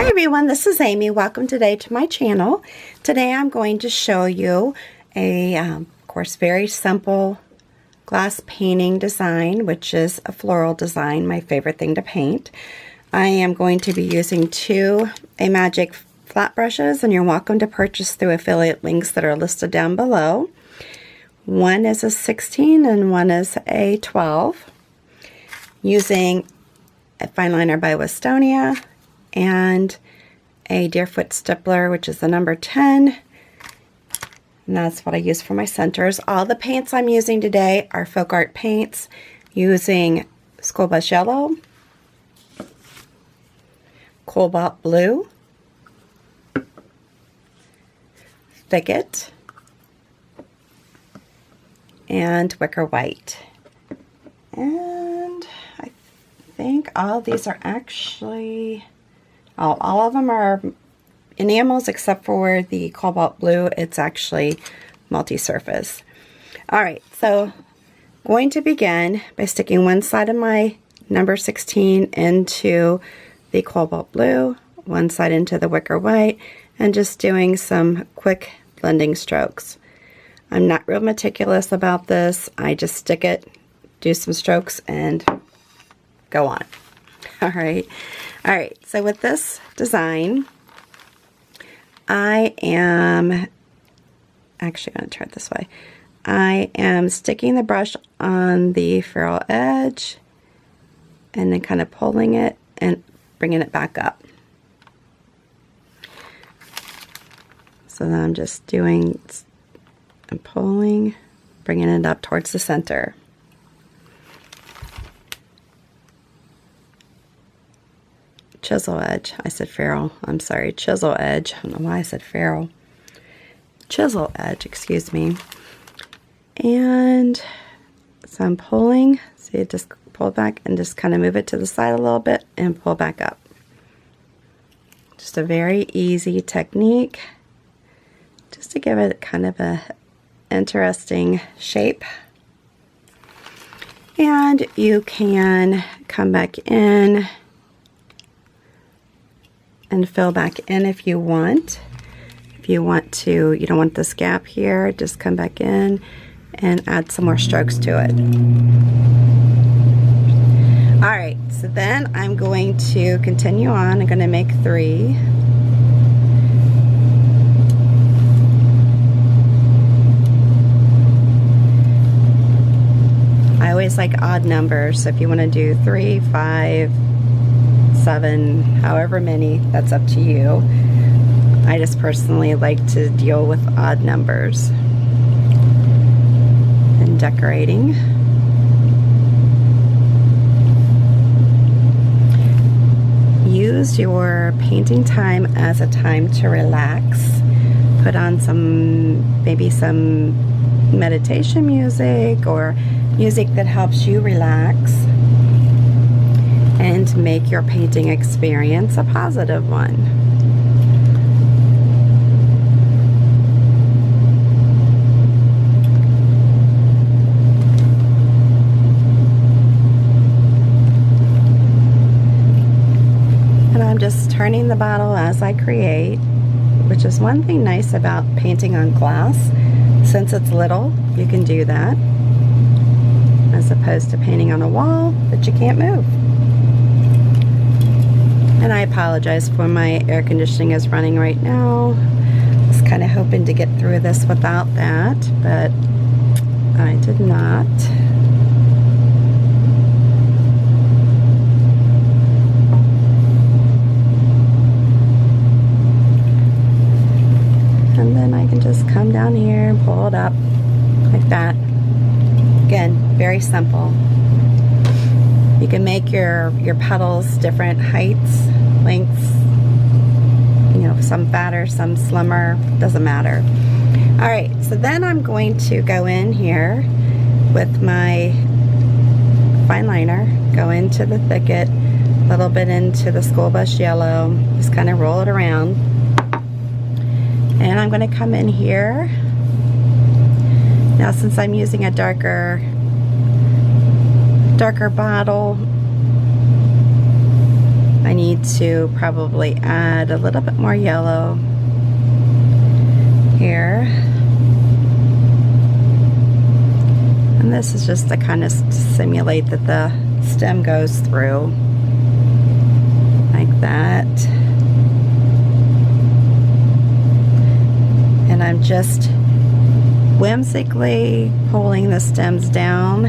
Hi everyone, this is Amy. Welcome today to my channel. Today I'm going to show you a, of course, very simple glass painting design, which is a floral design, my favorite thing to paint. I am going to be using two Amagic flat brushes, and you're welcome to purchase through affiliate links that are listed down below. One is a 16 and one is a 12. Using a fine liner by Westonia and a Deerfoot stippler, which is the number 10, and that's what I use for my centers. All the paints I'm using today are FolkArt paints, using School Bus Yellow, Cobalt Blue, Thicket, and Wicker White. And I think all of these are actually, all of them are enamels except for the Cobalt Blue. It's actually multi-surface. Alright, so going to begin by sticking one side of my number 16 into the Cobalt Blue, one side into the Wicker White, and just doing some quick blending strokes. I'm not real meticulous about this. I just stick it, do some strokes, and go on. Alright, so with this design, I am actually going to turn it this way. I am sticking the brush on the ferrule edge and then kind of pulling it and bringing it back up. So then I'm just doing and pulling, bringing it up towards the center. Chisel edge. I said ferrule. I'm sorry, chisel edge. I don't know why I said ferrule. Chisel edge, excuse me. And so I'm pulling. See, it just pull back and just kind of move it to the side a little bit and pull back up. Just a very easy technique, just to give it kind of a interesting shape. And you can come back in and fill back in if you want. If you want to, you don't want this gap here, just come back in and add some more strokes to it. Alright, so then I'm going to continue on. I'm going to make 3. I always like odd numbers, so if you want to do 3, 5, 7, however many, that's up to you. I just personally like to deal with odd numbers. And decorating. Use your painting time as a time to relax. Put on maybe some meditation music or music that helps you relax, and make your painting experience a positive one. And I'm just turning the bottle as I create, which is one thing nice about painting on glass. Since it's little, you can do that, as opposed to painting on a wall that you can't move. And I apologize for my air conditioning is running right now. I was kind of hoping to get through this without that, but I did not. And then I can just come down here and pull it up like that. Again, very simple. You can make your petals different heights, lengths, you know, some fatter, some slimmer, doesn't matter. Alright, so then I'm going to go in here with my fine liner, go into the Thicket, a little bit into the School Bus Yellow, just kind of roll it around. And I'm going to come in here. Now, since I'm using a darker bottle, I I need to probably add a little bit more yellow here. And this is just to kind of simulate that the stem goes through like that. And I'm just whimsically pulling the stems down.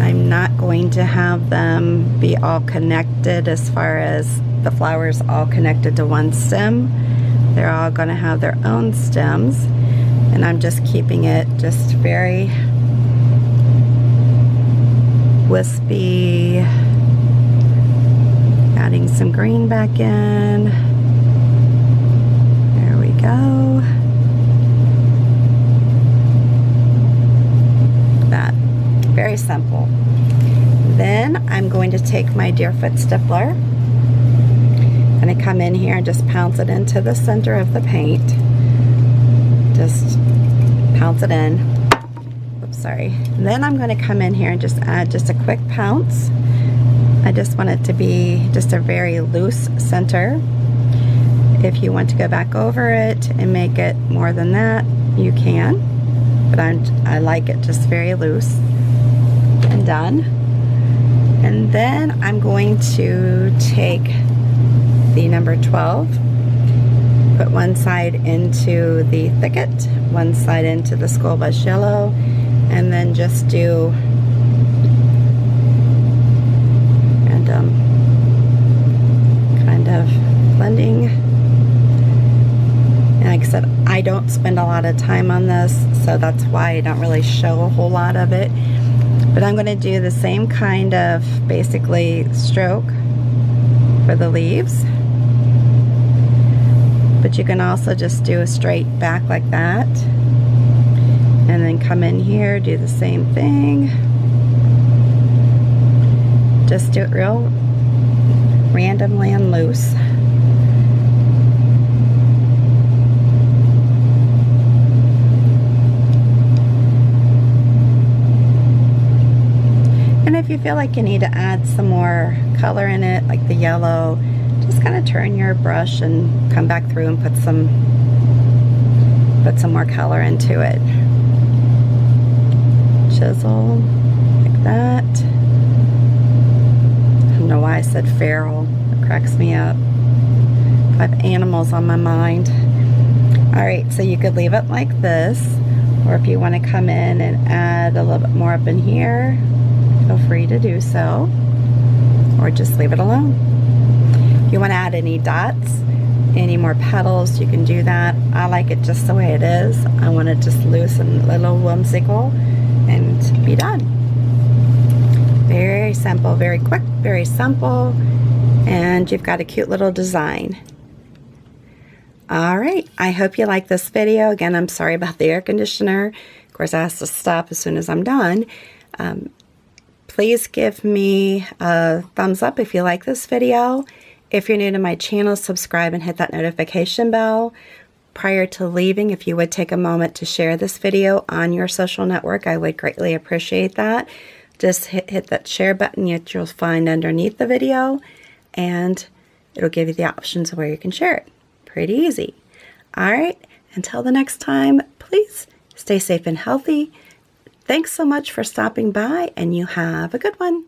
I'm not going to have them be all connected as far as the flowers all connected to one stem. They're all going to have their own stems, and I'm just keeping it just very wispy, adding some green back in. There we go. That, very simple. Then I'm going to take my Deerfoot stippler and I come in here and just pounce it into the center of the paint. Just pounce it in. Oops, sorry. And then I'm going to come in here and just add just a quick pounce. I just want it to be just a very loose center. If you want to go back over it and make it more than that, you can. But I like it just very loose. And done. And then I'm going to take the number 12, put one side into the thicket, one side into the skull bush yellow, and then just do random kind of blending. And like I said, I don't spend a lot of time on this, so that's why I don't really show a whole lot of it. But I'm going to do the same kind of basically stroke for the leaves. But you can also just do a straight back like that. And then come in here, do the same thing. Just do it real randomly and loose. And if you feel like you need to add some more color in it, like the yellow, just kind of turn your brush and come back through and put some more color into it. Chisel, like that. I don't know why I said feral. It cracks me up. I have animals on my mind. Alright, so you could leave it like this, or if you want to come in and add a little bit more up in here, feel free to do so, or just leave it alone. If you want to add any dots, any more petals, you can do that. I like it just the way it is. I want it just loose and a little whimsical and be done. Very simple, very quick, very simple, and you've got a cute little design. Alright, I hope you like this video. Again, I'm sorry about the air conditioner. Of course, I have to stop as soon as I'm done. Please give me a thumbs up if you like this video. If you're new to my channel, subscribe and hit that notification bell. Prior to leaving, if you would take a moment to share this video on your social network, I would greatly appreciate that. Just hit that share button that you'll find underneath the video, and it'll give you the options where you can share it. Pretty easy. Alright, until the next time, please stay safe and healthy. Thanks so much for stopping by, and you have a good one.